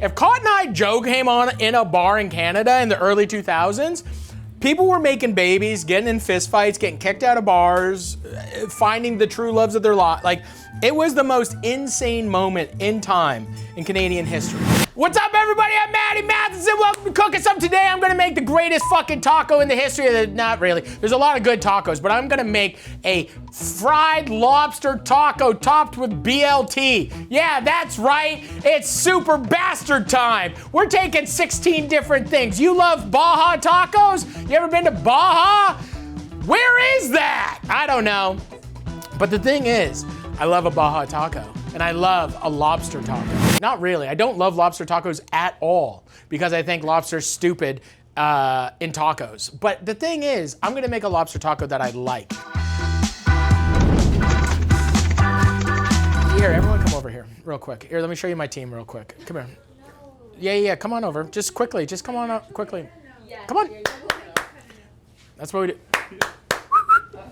If Cotton Eye Joe came on in a bar in Canada in the early 2000s, people were making babies, getting in fistfights, getting kicked out of bars, finding the true loves of their life. Like, it was the most insane moment in time in Canadian history. What's up, everybody? I'm Matty Matheson. Welcome to Cookin' Something. Today, I'm gonna make the greatest fucking taco in the history of the, not really. There's a lot of good tacos, but I'm gonna make a fried lobster taco topped with BLT. Yeah, that's right. It's super bastard time. We're taking 16 different things. You love Baja tacos? You ever been to Baja? Where is that? I don't know. But the thing is, I love a Baja taco, and I love a lobster taco. Not really. I don't love lobster tacos at all because I think lobster's stupid in tacos. But the thing is, I'm gonna make a lobster taco that I like. Here, everyone come over here real quick. Here, let me show you my team real quick. Come here. Yeah, come on over. Just quickly, just come on up quickly. Come on. That's what we do.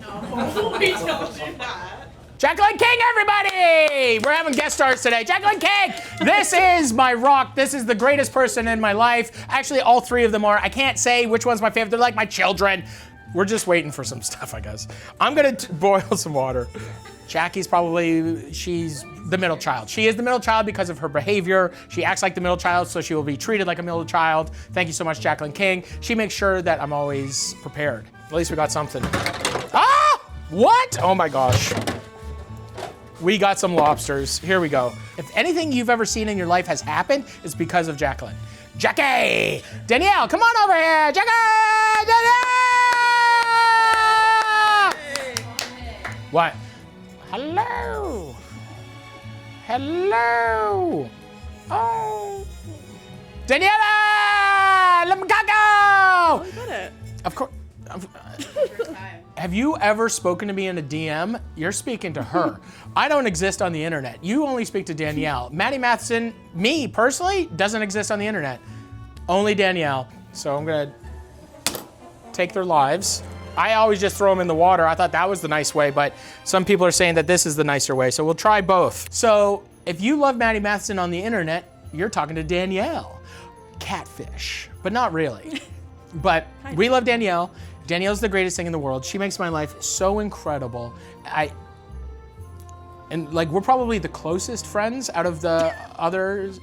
No, we don't do that. Jacqueline King, everybody! We're having guest stars today. Jacqueline King! This is my rock. This is the greatest person in my life. Actually, all three of them are. I can't say which one's my favorite. They're like my children. We're just waiting for some stuff, I guess. I'm gonna boil some water. Jackie's she's the middle child. She is the middle child because of her behavior. She acts like the middle child, so she will be treated like a middle child. Thank you so much, Jacqueline King. She makes sure that I'm always prepared. At least we got something. Ah! What? Oh my gosh. We got some lobsters. Here we go. If anything you've ever seen in your life has happened, it's because of Jacqueline. Jackie! Danielle, come on over here! Jackie! Danielle! What? Hello! Hello! Oh! Daniela! Let me go! Oh, you got it. Of course. Have you ever spoken to me in a DM? You're speaking to her. I don't exist on the internet. You only speak to Danielle. Matty Matheson, me personally, doesn't exist on the internet. Only Danielle. So I'm gonna take their lives. I always just throw them in the water. I thought that was the nice way, but some people are saying that this is the nicer way, so we'll try both. So if you love Matty Matheson on the internet, you're talking to Danielle. Catfish, but not really. But we love Danielle. Danielle's the greatest thing in the world. She makes my life so incredible. And like, we're probably the closest friends out of the others.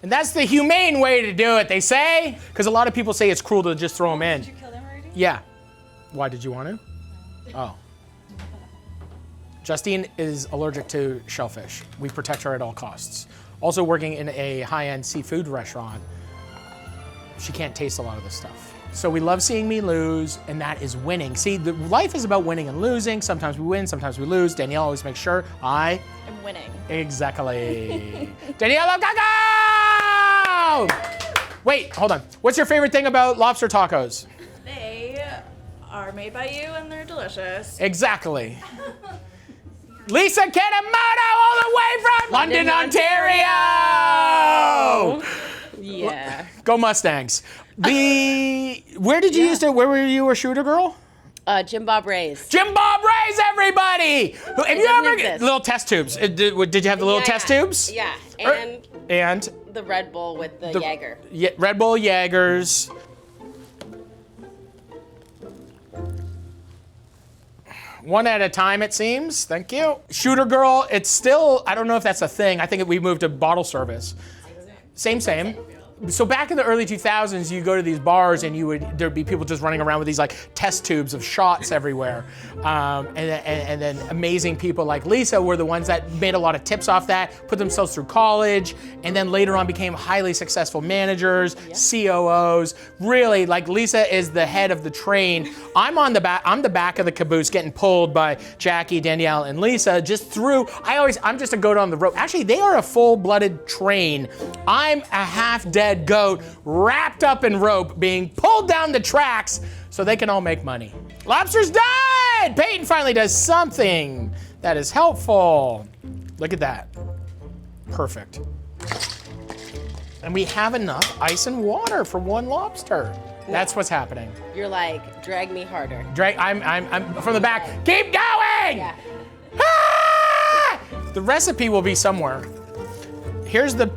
And that's the humane way to do it, they say. Because a lot of people say it's cruel to just throw them in. Did you kill them already? Yeah. Why, did you want to? Oh. Justine is allergic to shellfish. We protect her at all costs. Also working in a high-end seafood restaurant, she can't taste a lot of this stuff. So we love seeing me lose, and that is winning. See, life is about winning and losing. Sometimes we win, sometimes we lose. Danielle always makes sure I'm winning. Exactly. Danielle, go! Wait, hold on. What's your favorite thing about lobster tacos? They are made by you, and they're delicious. Exactly. Lisa Kenamoto, all the way from London, Ontario! Yeah. Go Mustangs. Where did you used to, where were you a shooter girl? Jim Bob Ray's. Jim Bob Ray's, everybody! Have you ever exist. little test tubes? Did you have the little test tubes? Yeah, And the Red Bull with the Jaeger. Yeah, Red Bull Jaegers. One at a time, it seems. Thank you. Shooter girl, it's still, I don't know if that's a thing. I think we moved to bottle service. Same. So back in the early 2000s, you go to these bars and there'd be people just running around with these like test tubes of shots everywhere. And then amazing people like Lisa were the ones that made a lot of tips off that, put themselves through college, and then later on became highly successful managers, COOs. Really, like Lisa is the head of the train. I'm the back of the caboose getting pulled by Jackie, Danielle, and Lisa just through, I'm just a goat on the rope. Actually, they are a full-blooded train. I'm a half-dead goat wrapped up in rope being pulled down the tracks so they can all make money. Lobster's died! Peyton finally does something that is helpful. Look at that. Perfect. And we have enough ice and water for one lobster. That's what's happening. You're like, drag me harder. I'm from the back. Keep going! Yeah. Ah! The recipe will be somewhere. here's the,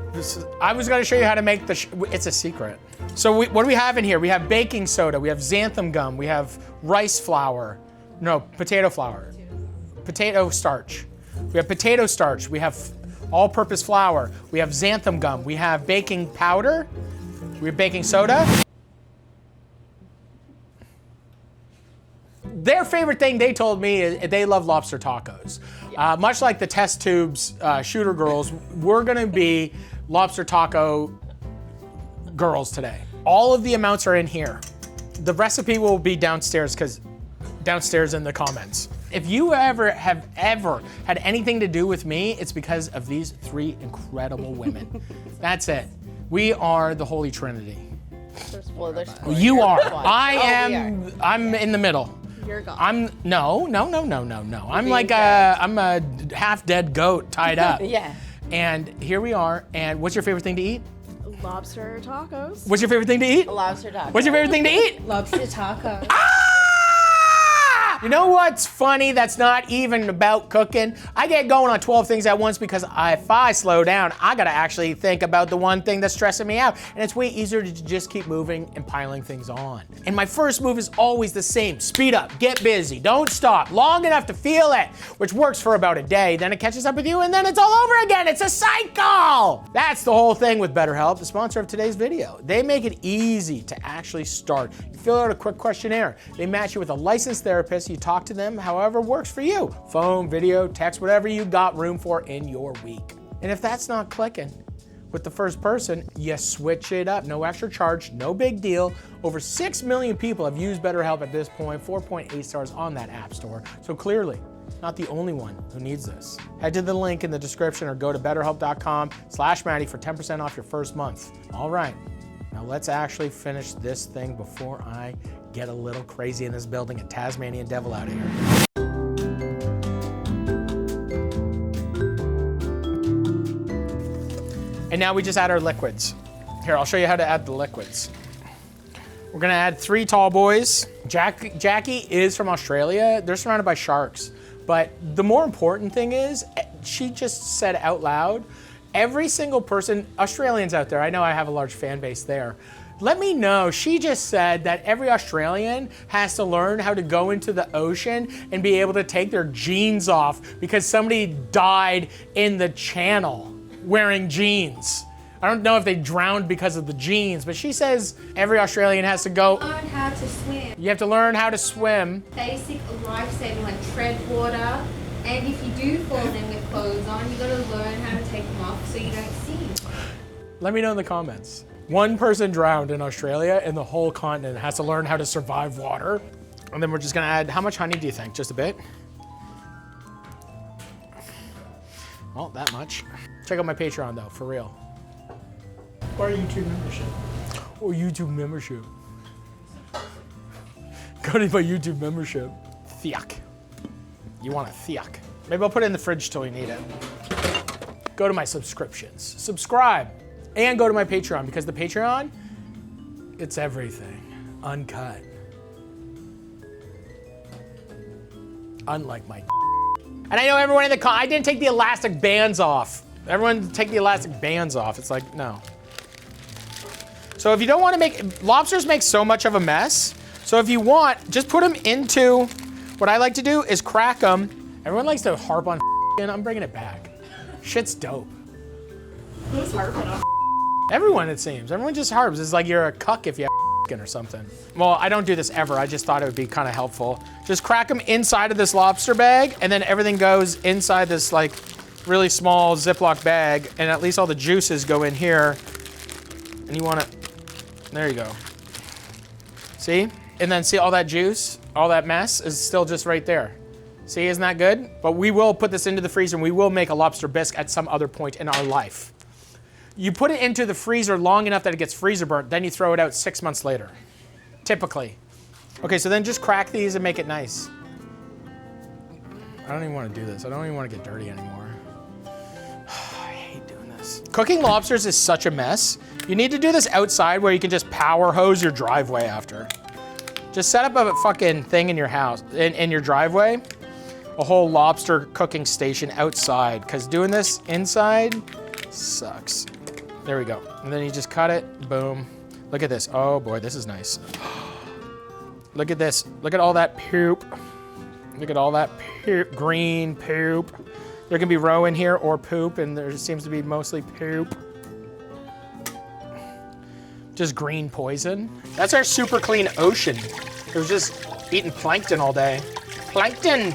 I was gonna show you how to make it's a secret. So what do we have in here? We have baking soda, we have xanthan gum, we have rice flour, no, potato flour, potato starch. We have potato starch, we have all-purpose flour, we have xanthan gum, we have baking powder, we have baking soda. Their favorite thing, they told me, is they love lobster tacos. Much like the test tubes shooter girls, we're gonna be lobster taco girls today. All of the amounts are in here. The recipe will be downstairs in the comments. If you have ever had anything to do with me, it's because of these three incredible women. That's it. We are the Holy Trinity. Well, there's four. You are. We I'm in the middle. You're gone. No. I'm like I'm a half-dead goat tied up. Yeah. And here we are. And what's your favorite thing to eat? Lobster tacos. What's your favorite thing to eat? Lobster taco. What's your favorite thing to eat? Lobster tacos. You know what's funny that's not even about cooking? I get going on 12 things at once because if I slow down, I gotta actually think about the one thing that's stressing me out. And it's way easier to just keep moving and piling things on. And my first move is always the same. Speed up, get busy, don't stop, long enough to feel it, which works for about a day. Then it catches up with you and then it's all over again. It's a cycle. That's the whole thing with BetterHelp, the sponsor of today's video. They make it easy to actually start. You fill out a quick questionnaire. They match you with a licensed therapist. You talk to them however works for you. Phone, video, text, whatever you got room for in your week. And if that's not clicking with the first person, you switch it up. No extra charge, no big deal. Over 6 million people have used BetterHelp at this point, 4.8 stars on that app store. So clearly, not the only one who needs this. Head to the link in the description or go to betterhelp.com/Matty for 10% off your first month. All right, now let's actually finish this thing before I get a little crazy in this building, a Tasmanian devil out of here. And now we just add our liquids. Here, I'll show you how to add the liquids. We're gonna add 3 tall boys. Jackie is from Australia. They're surrounded by sharks. But the more important thing is, she just said out loud, every single person, Australians out there, I know I have a large fan base there, let me know, she just said that every Australian has to learn how to go into the ocean and be able to take their jeans off because somebody died in the channel wearing jeans. I don't know if they drowned because of the jeans, but she says every Australian has to go. Learn how to swim. You have to learn how to swim. Basic life saving like tread water. And if you do fall in with clothes on, you gotta learn how to take them off so you don't sink. Let me know in the comments. One person drowned in Australia and the whole continent has to learn how to survive water. And then we're just gonna add, how much honey do you think? Just a bit? Well, that much. Check out my Patreon though, for real. Or YouTube membership. Or YouTube membership. Go to my YouTube membership. Thiak. You want a thiak. Maybe I'll put it in the fridge till you need it. Go to my subscriptions. Subscribe. And go to my Patreon, because the Patreon, it's everything. Uncut. Unlike my And I know everyone in the I didn't take the elastic bands off. Everyone take the elastic bands off. It's like, no. So if you don't want to make, lobsters make so much of a mess. So if you want, just put them into, what I like to do is crack them. Everyone likes to harp on and I'm bringing it back. Shit's dope. Who's harping on? Everyone, it seems. Everyone just harps. It's like you're a cuck if you have or something. Well, I don't do this ever. I just thought it would be kind of helpful. Just crack them inside of this lobster bag, and then everything goes inside this like really small Ziploc bag, and at least all the juices go in here. And you want to, there you go. See? And then see all that juice, all that mess is still just right there. See, isn't that good? But we will put this into the freezer and we will make a lobster bisque at some other point in our life. You put it into the freezer long enough that it gets freezer burnt, then you throw it out 6 months later, typically. Okay, so then just crack these and make it nice. I don't even want to do this. I don't even want to get dirty anymore. I hate doing this. Cooking lobsters is such a mess. You need to do this outside where you can just power hose your driveway after. Just set up a fucking thing in your house, in your driveway, a whole lobster cooking station outside, because doing this inside, Sucks. There we go. And then you just cut it, boom. Look at this. Oh boy, this is nice. Look at this. Look at all that poop. Look at all that poop, green poop. There can be roe in here or poop, and there seems to be mostly poop. Just green poison. That's our super clean ocean. It was just eating plankton all day. Plankton!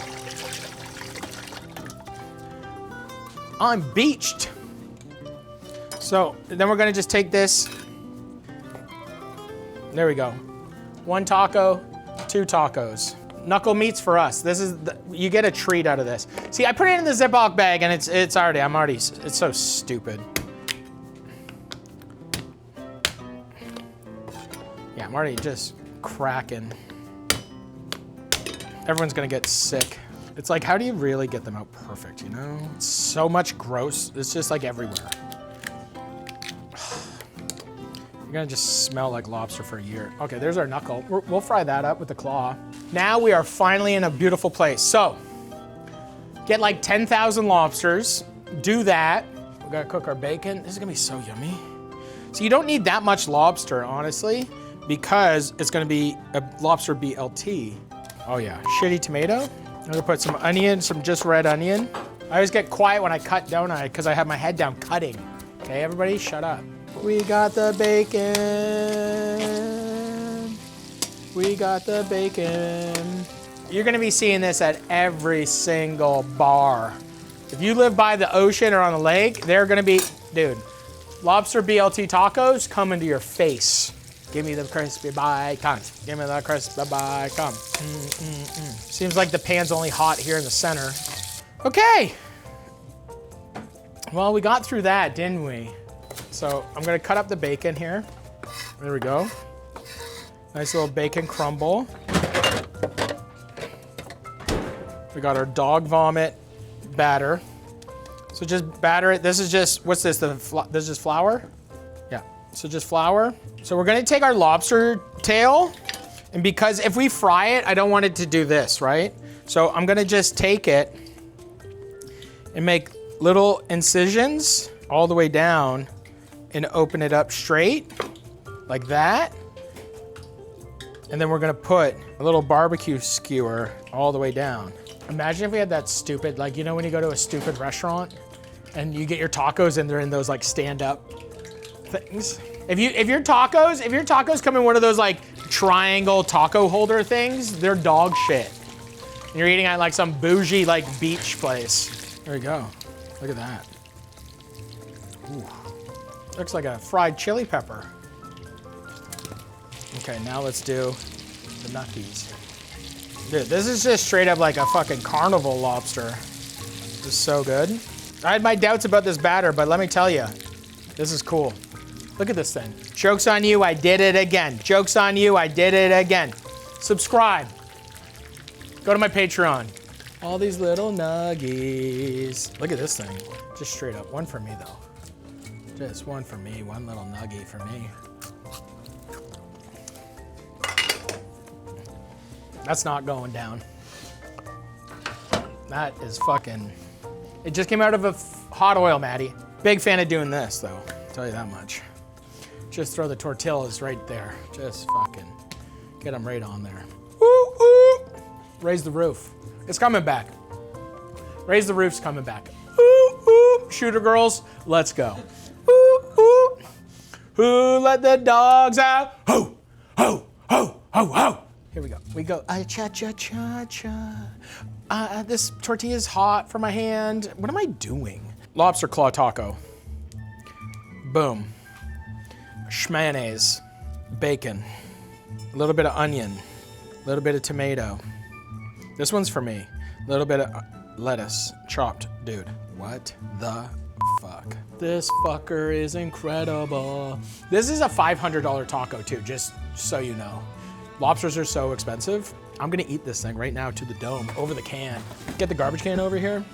I'm beached. So then we're gonna just take this. There we go. 1 taco, 2 tacos. Knuckle meats for us. This is, you get a treat out of this. See, I put it in the Ziploc bag and it's so stupid. Yeah, I'm already just cracking. Everyone's gonna get sick. It's like, how do you really get them out perfect, you know? It's so much gross, it's just like everywhere. You're gonna just smell like lobster for a year. Okay, there's our knuckle. We'll fry that up with the claw. Now we are finally in a beautiful place. So, get like 10,000 lobsters, do that. We gotta cook our bacon. This is gonna be so yummy. So you don't need that much lobster, honestly, because it's gonna be a lobster BLT. Oh yeah, shitty tomato. I'm gonna put some onion, some just red onion. I always get quiet when I cut, don't I? Because I have my head down cutting. Okay, everybody, shut up. We got the bacon. We got the bacon. You're gonna be seeing this at every single bar. If you live by the ocean or on the lake, they're gonna be, dude, lobster BLT tacos coming to your face. Give me the crispy bacon. Give me the crispy bacon. Seems like the pan's only hot here in the center. Okay. Well, we got through that, didn't we? So I'm gonna cut up the bacon here. There we go. Nice little bacon crumble. We got our dog vomit batter. So just batter it. This is just, what's this? This is just flour? Yeah, so just flour. So we're gonna take our lobster tail, and because if we fry it, I don't want it to do this, right? So I'm gonna just take it and make little incisions all the way down and open it up straight, like that. And then we're gonna put a little barbecue skewer all the way down. Imagine if we had that stupid, like, you know when you go to a stupid restaurant and you get your tacos and they're in those like stand-up things? If your tacos come in one of those like triangle taco holder things, they're dog shit. And you're eating at like some bougie like beach place. There you go, look at that. Ooh. Looks like a fried chili pepper. Okay, now let's do the knuckies. Dude, this is just straight up like a fucking carnival lobster. This is so good. I had my doubts about this batter, but let me tell you, this is cool. Look at this thing. Joke's on you, I did it again. Joke's on you, I did it again. Subscribe. Go to my Patreon. All these little nuggies. Look at this thing. Just straight up, one for me though. Just one for me, one little nuggie for me. That's not going down. That is fucking, it just came out of a hot oil, Maddie. Big fan of doing this though, I'll tell you that much. Just throw the tortillas right there. Just fucking get them right on there. Ooh, ooh. Raise the roof. It's coming back. Raise the roof's coming back. Ooh, ooh. Shooter girls, let's go. Ooh, ooh. Who let the dogs out? Ho, ho, ho, ho, ho. Here we go. We go, cha-cha-cha-cha. This tortilla's hot for my hand. What am I doing? Lobster claw taco. Boom. Mayonnaise. Bacon. A little bit of onion. A little bit of tomato. This one's for me. A little bit of lettuce. Chopped. Dude, what the fuck? This fucker is incredible. This is a $500 taco too, just so you know. Lobsters are so expensive. I'm gonna eat this thing right now to the dome, over the can. Get the garbage can over here.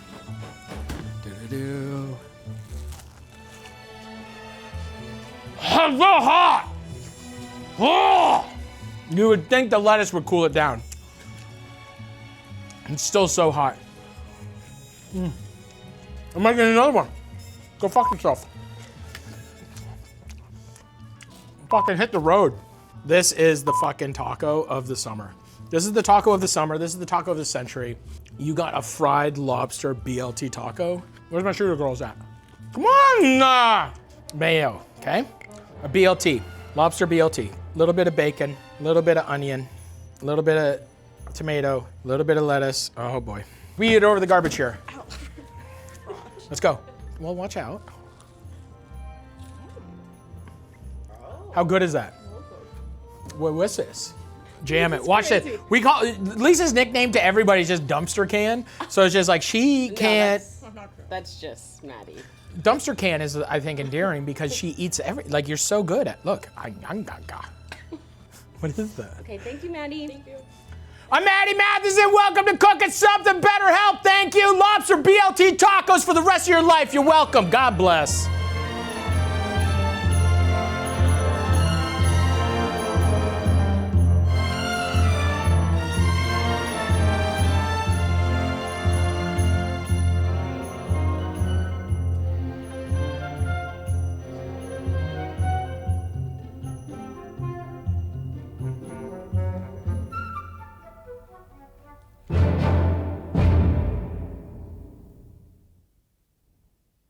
Do-do-do. So hot! Oh! You would think the lettuce would cool it down. It's still so hot. I'm making another one. Go fuck yourself. Fucking hit the road. This is the fucking taco of the summer. This is the taco of the summer. This is the taco of the century. You got a fried lobster BLT taco. Where's my shooter girls at? Come on! Mayo, okay? A BLT, lobster BLT. A little bit of bacon, a little bit of onion, a little bit of tomato, a little bit of lettuce. Oh boy. We eat it over the garbage here. Let's go. Well, watch out. How good is that? What's this? Jam it. Watch this. We call Lisa's nickname to everybody is just dumpster can. So it's just like she can't. That's just Maddie. Dumpster can is, I think, endearing because she eats like you're so good at. Look. What is that? Okay, thank you, Maddie. Thank you. I'm Matty Matheson. Welcome to Cooking Something Better Health. Thank you. Lobster BLT tacos for the rest of your life. You're welcome. God bless.